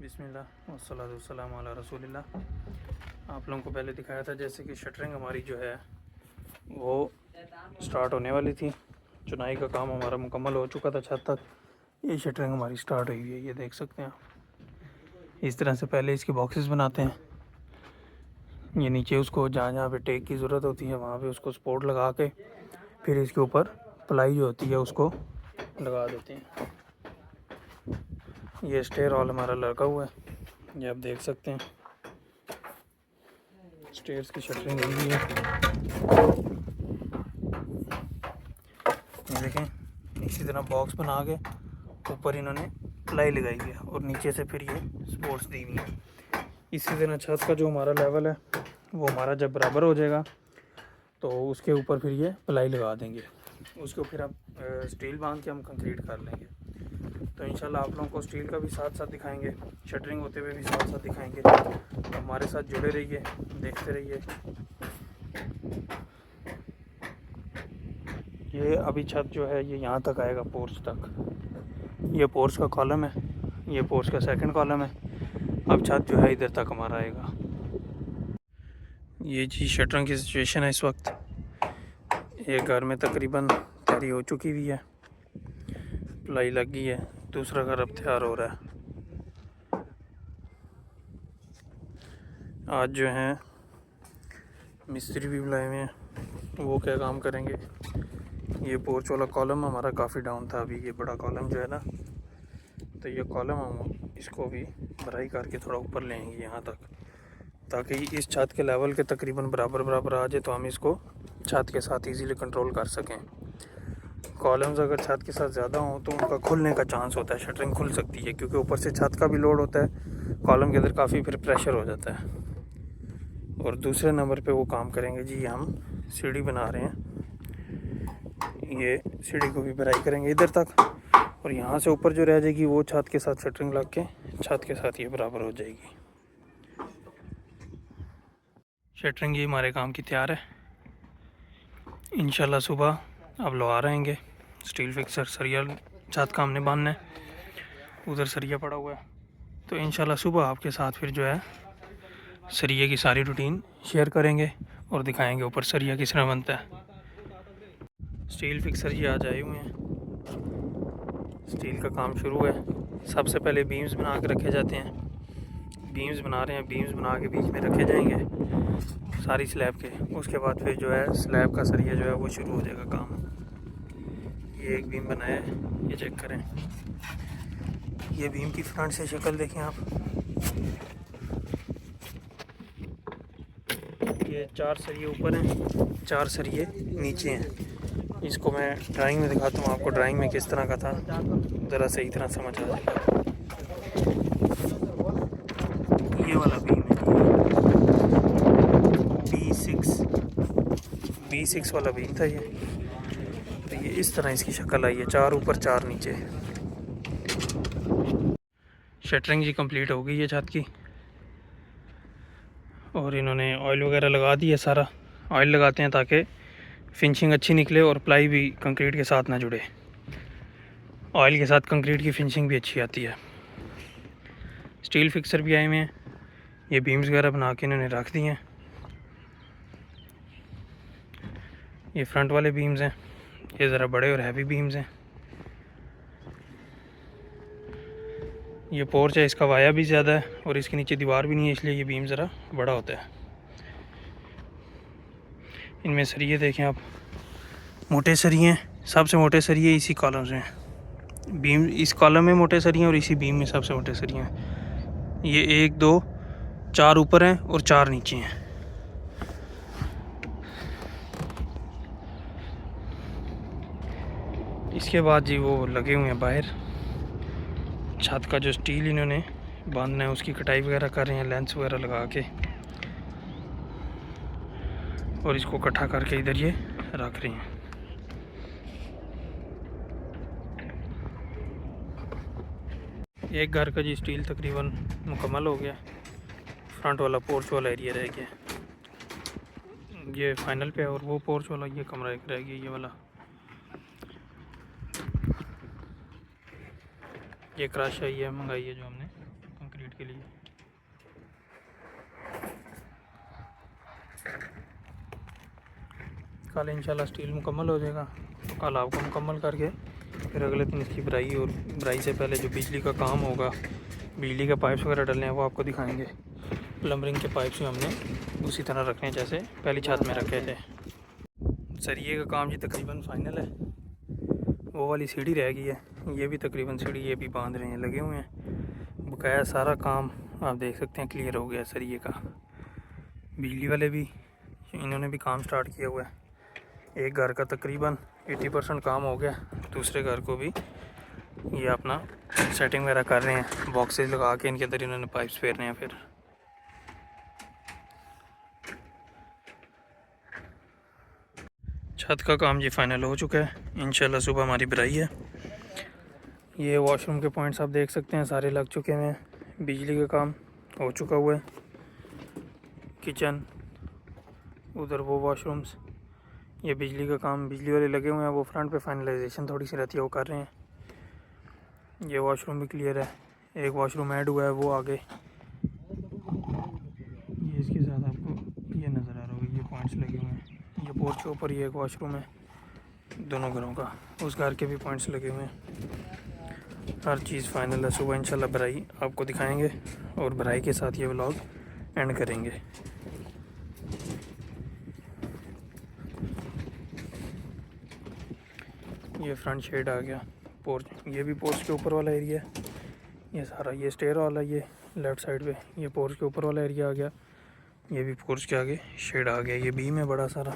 बिस्मिल्लाह वस्सलातु वस्सलामु अला रसूलिल्लाह। आप लोगों को पहले दिखाया था जैसे कि शटरिंग हमारी जो है वो स्टार्ट होने वाली थी। चुनाई का काम हमारा मुकम्मल हो चुका था छत तक। ये शटरिंग हमारी स्टार्ट हुई है, ये देख सकते हैं आप। इस तरह से पहले इसके बॉक्सेस बनाते हैं। ये नीचे उसको जहाँ जहाँ पे टेक की ज़रूरत होती है वहाँ पे उसको सपोर्ट लगा के फिर इसके ऊपर प्लाई जो होती है उसको लगा देते हैं। ये स्टेयर हॉल हमारा लगा हुआ है, ये आप देख सकते हैं। स्टेयर्स की शटरिंग हुई है, ये देखें। इसी तरह बॉक्स बना के ऊपर इन्होंने प्लाई लगाई है और नीचे से फिर ये सपोर्ट्स दी हुई है। इसी तरह छत का जो हमारा लेवल है वो हमारा जब बराबर हो जाएगा तो उसके ऊपर फिर ये प्लाई लगा देंगे। उसको फिर अब स्टील बांध के हम कंक्रीट कर लेंगे। तो इंशाल्लाह आप लोगों को स्टील का भी साथ साथ दिखाएंगे, शटरिंग होते हुए भी साथ साथ दिखाएंगे। तो हमारे साथ जुड़े रहिए, देखते रहिए। ये अभी छत जो है ये यहाँ तक आएगा, पोर्च तक। ये पोर्च का कॉलम है, ये पोर्च का सेकंड कॉलम है। अब छत जो है इधर तक हमारा आएगा। ये जी शटरिंग की सिचुएशन है इस वक्त। एक घर में तकरीबन तैयारी हो चुकी हुई है, प्लाई लग गई है, दूसरा घर अब तैयार हो रहा है। आज जो है मिस्त्री भी बुलाए हुए हैं, वो क्या काम करेंगे। ये पोर्च वाला कॉलम हमारा काफ़ी डाउन था, अभी ये बड़ा कॉलम जो है ना, तो ये कॉलम हम इसको भी भराई करके थोड़ा ऊपर लेंगे यहाँ तक, ताकि इस छत के लेवल के तकरीबन बराबर आ जाए तो हम इसको छत के साथ इजीली कंट्रोल कर सकें। कॉलम्स अगर छत के साथ ज़्यादा हों तो उनका खुलने का चांस होता है, शटरिंग खुल सकती है, क्योंकि ऊपर से छत का भी लोड होता है, कॉलम के अंदर काफ़ी फिर प्रेशर हो जाता है। और दूसरे नंबर पे वो काम करेंगे जी, हम सीढ़ी बना रहे हैं, ये सीढ़ी को भी भराई करेंगे इधर तक, और यहाँ से ऊपर जो रह जाएगी वो छत के साथ शटरिंग लग के छत के साथ ये बराबर हो जाएगी। शटरिंग ये हमारे काम की तैयार है। इंशाल्लाह सुबह अब लोहा रहेंगे, स्टील फिक्सर सरिया छत का हमने बांधना है, उधर सरिया पड़ा हुआ है। तो इंशाल्लाह सुबह आपके साथ फिर जो है सरिया की सारी रूटीन शेयर करेंगे और दिखाएंगे ऊपर सरिया किस तरह बनता है। स्टील फिक्सर ये आज आए हुए हैं, स्टील का काम शुरू है। सबसे पहले बीम्स बना के रखे जाते हैं, बीम्स बना रहे हैं, बीम्स बना के बीच में रखे जाएंगे सारी स्लैब के। उसके बाद फिर जो है स्लैब का सरिया जो है वो शुरू हो जाएगा काम। ये एक बीम बनाया है, ये चेक करें। ये बीम की फ्रंट से शक्ल देखें आप। ये 4 सरिये ऊपर हैं, 4 सरिये नीचे हैं। इसको मैं ड्राइंग में दिखाता हूँ आपको, ड्राइंग में किस तरह का था, ज़रा सही तरह समझ आ जाएगा। ये वाला बीम है B6 वाला बीम था ये। तो ये इस तरह इसकी शक्ल आई है, 4 ऊपर 4 नीचे। शटरिंग जी कंप्लीट हो गई है छत की, और इन्होंने ऑयल वगैरह लगा दी है। सारा ऑयल लगाते हैं ताकि फिनिशिंग अच्छी निकले और प्लाई भी कंक्रीट के साथ ना जुड़े। ऑयल के साथ कंक्रीट की फिनिशिंग भी अच्छी आती है। स्टील फिक्सर भी आए हुए हैं, ये बीम्स वगैरह बना के इन्होंने रख दिए हैं। ये फ्रंट वाले बीम्स हैं, ये ज़रा बड़े और हैवी बीम्स हैं। ये पोर्च है, इसका वाया भी ज़्यादा है और इसके नीचे दीवार भी नहीं है, इसलिए ये बीम ज़रा बड़ा होता है। इनमें सरिये देखें आप, मोटे सरिये हैं, सबसे मोटे सरिये इसी कॉलम से हैं। बीम इस कॉलम में मोटे सरिये हैं और इसी बीम में सबसे मोटे सरिये हैं। ये 1 2 4 ऊपर हैं और 4 नीचे हैं। इसके बाद जी वो लगे हुए हैं बाहर, छत का जो स्टील इन्होंने बांधना है उसकी कटाई वगैरह कर रहे हैं, लेंस वगैरह लगा के, और इसको इकट्ठा करके इधर ये रख रहे हैं। एक घर का जी स्टील तकरीबन मुकम्मल हो गया, फ्रंट वाला पोर्च वाला एरिया रह गया, ये फाइनल पे है। और वो पोर्च वाला ये कमरा एक रह गया, ये वाला। ये क्रश है, ये मंगाई है जो हमने कंक्रीट के कल इंशाल्लाह स्टील मुकम्मल हो जाएगा, तो कल आपको मुकम्मल करके फिर अगले दिन इसकी भराई, और भराई से पहले जो बिजली का काम होगा, बिजली के पाइप्स वगैरह डलने हैं वो आपको दिखाएंगे। प्लम्बरिंग के पाइप्स भी हमने उसी तरह रखने जैसे पहली छत में रखे थे। सरिये का काम जी तकरीबन फाइनल है। वो वाली सीढ़ी रह गई है, ये भी तकरीबन सीढ़ी ये भी बांध रहे हैं, लगे हुए हैं। बकाया सारा काम आप देख सकते हैं क्लियर हो गया सरिये का। बिजली वाले भी, इन्होंने भी काम स्टार्ट किया हुआ है। एक घर का तकरीबन 80% काम हो गया, दूसरे घर को भी ये अपना सेटिंग वगैरह कर रहे हैं। बॉक्सेस लगा के इनके अंदर इन्होंने पाइप्स फेरने हैं। फिर छत का काम जी फाइनल हो चुका है। इंशाल्लाह सुबह हमारी भराई है। ये वॉशरूम के पॉइंट्स आप देख सकते हैं सारे लग चुके हैं। बिजली का काम हो चुका हुआ है। किचन, उधर वो वॉशरूम्स, ये बिजली का काम बिजली वाले लगे हुए हैं। वो फ्रंट पे फाइनलाइजेशन थोड़ी सी रहती है वो कर रहे हैं। ये वॉशरूम भी क्लियर है। एक वॉशरूम ऐड हुआ है वो आगे, ये इसके साथ आपको ये नज़र आ रहा होगा, ये पॉइंट्स लगे हुए हैं। ये पोर्च के ऊपर ये एक वॉशरूम है दोनों घरों का, उस घर के भी पॉइंट्स लगे हुए हैं। हर चीज़ फाइनल है। सुबह इंशाल्लाह भराई आपको दिखाएंगे और भराई के साथ ये व्लॉग एंड करेंगे। ये फ्रंट शेड आ गया पोर्च, ये भी पोर्च के ऊपर वाला एरिया है। ये सारा ये स्टेयर वाला, ये लेफ़्ट साइड पे ये पोर्च के ऊपर वाला एरिया आ गया। ये भी पोर्च के आगे शेड आ गया। ये बीम है बड़ा सारा,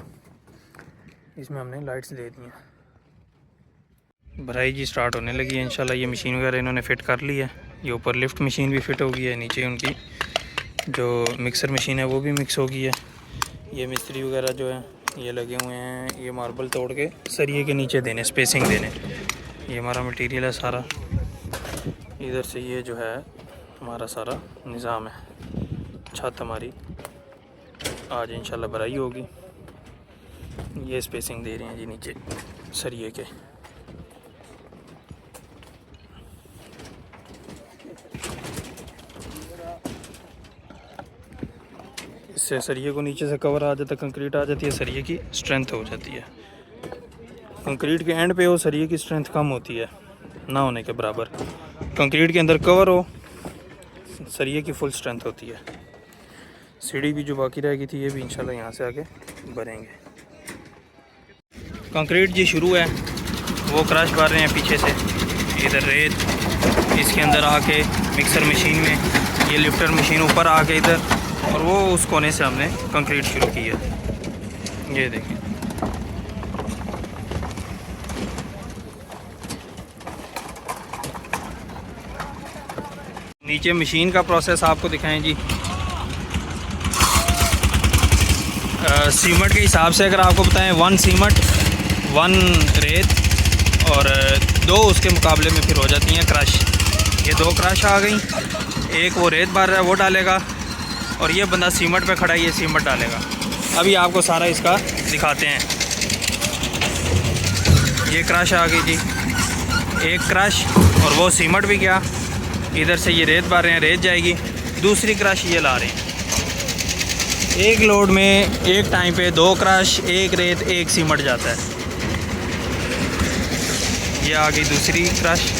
इसमें हमने लाइट्स दे दी हैं। भराई जी स्टार्ट होने लगी है इंशाल्लाह। ये मशीन वगैरह इन्होंने फ़िट कर ली है। ये ऊपर लिफ्ट मशीन भी फ़िट हो गई है, नीचे उनकी जो मिक्सर मशीन है वो भी मिक्स हो गई है। ये मिस्त्री वगैरह जो है ये लगे हुए हैं, ये मार्बल तोड़ के सरिये के नीचे देने, स्पेसिंग देने। ये हमारा मटेरियल है सारा। इधर से ये जो है हमारा सारा निज़ाम है। छत हमारी आज इंशाल्लाह भराई होगी। ये स्पेसिंग दे रहे हैं जी नीचे सरिये के। इससे सरिये को नीचे से कवर आ जाता है, कंक्रीट आ जाती है, सरिये की स्ट्रेंथ हो जाती है। कंक्रीट के एंड पे हो सरिये की स्ट्रेंथ कम होती है, ना होने के बराबर। कंक्रीट के अंदर कवर हो सरिये की फुल स्ट्रेंथ होती है। सीढ़ी भी जो बाकी रह गई थी ये भी इंशाल्लाह यहाँ से आगे भरेंगे। कंक्रीट जी शुरू है, वो क्रश कर रहे हैं पीछे से। इधर रेत इसके अंदर आके मिक्सर मशीन में, ये लिफ्टर मशीन ऊपर आके इधर, और वो उस कोने से हमने कंक्रीट शुरू की है। ये देखें, नीचे मशीन का प्रोसेस आपको दिखाएं जी। सीमेंट के हिसाब से अगर आपको बताएं, 1 सीमेंट 1 रेत और 2 उसके मुकाबले में फिर हो जाती हैं क्रश। ये 2 क्रश आ गई, एक वो रेत भर रहा है वो डालेगा, और ये बंदा सीमेंट पे खड़ा है, ये सीमेंट डालेगा। अभी आपको सारा इसका दिखाते हैं। ये क्रश आ गई जी, एक क्रश, और वो सीमेंट भी गया। इधर से ये रेत भर रहे हैं, रेत जाएगी। दूसरी क्रश ये ला रहे हैं। एक लोड में एक टाइम पे 2 क्रश, 1 रेत, 1 सीमेंट जाता है। ये आ गई दूसरी क्रश।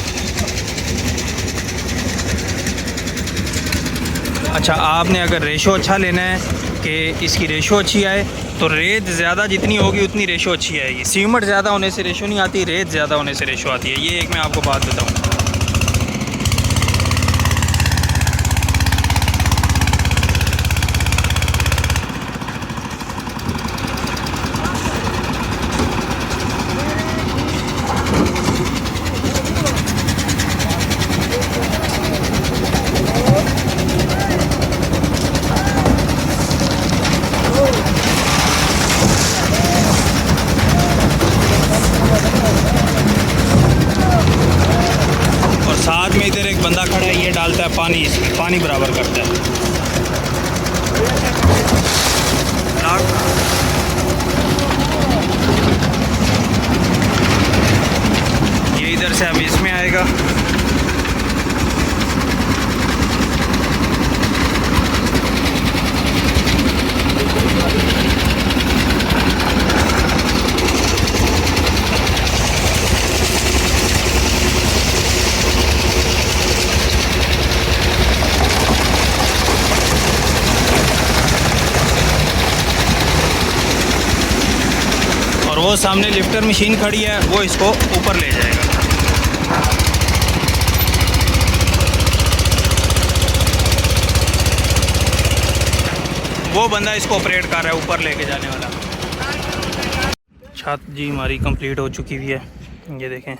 अच्छा, आपने अगर रेशो अच्छा लेना है कि इसकी रेशो अच्छी आए, तो रेत ज़्यादा जितनी होगी उतनी रेशो अच्छी आएगी। सीमेंट ज़्यादा होने से रेशो नहीं आती, रेत ज़्यादा होने से रेशो आती है। ये एक मैं आपको बात बताऊँ। साथ में इधर एक बंदा खड़ा है, ये डालता है पानी, इसमें पानी बराबर करता है। ये इधर से अब इसमें आएगा। वो सामने लिफ्टर मशीन खड़ी है, वो इसको ऊपर ले जाएगा। वो बंदा इसको ऑपरेट कर रहा है, ऊपर लेके जाने वाला। छत जी हमारी कंप्लीट हो चुकी हुई है, ये देखें।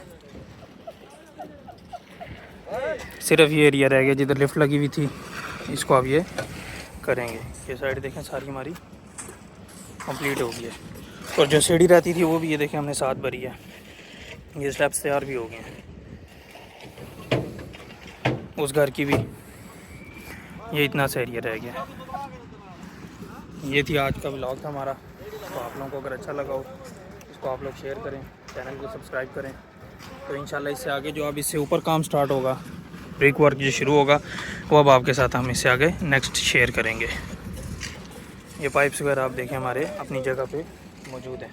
सिर्फ ये एरिया रह गया जिधर लिफ्ट लगी हुई थी, इसको अब ये करेंगे। ये साइड देखें सारी हमारी कंप्लीट हो गई है, और जो सीढ़ी रहती थी वो भी ये देखें हमने साथ भरी है। ये स्टेप्स तैयार भी हो गए हैं, उस घर की भी। ये इतना सा एरिया रह गया। ये थी आज का व्लॉग था हमारा। तो आप लोगों को अगर अच्छा लगा हो, इसको आप लोग शेयर करें, चैनल को सब्सक्राइब करें। तो इंशाल्लाह इससे आगे जो अब इससे ऊपर काम स्टार्ट होगा, ब्रिक वर्क जो शुरू होगा, वो अब आपके साथ हम इससे आगे नेक्स्ट शेयर करेंगे। ये पाइप्स वगैरह आप देखें हमारे अपनी जगह पे मौजूद हैं।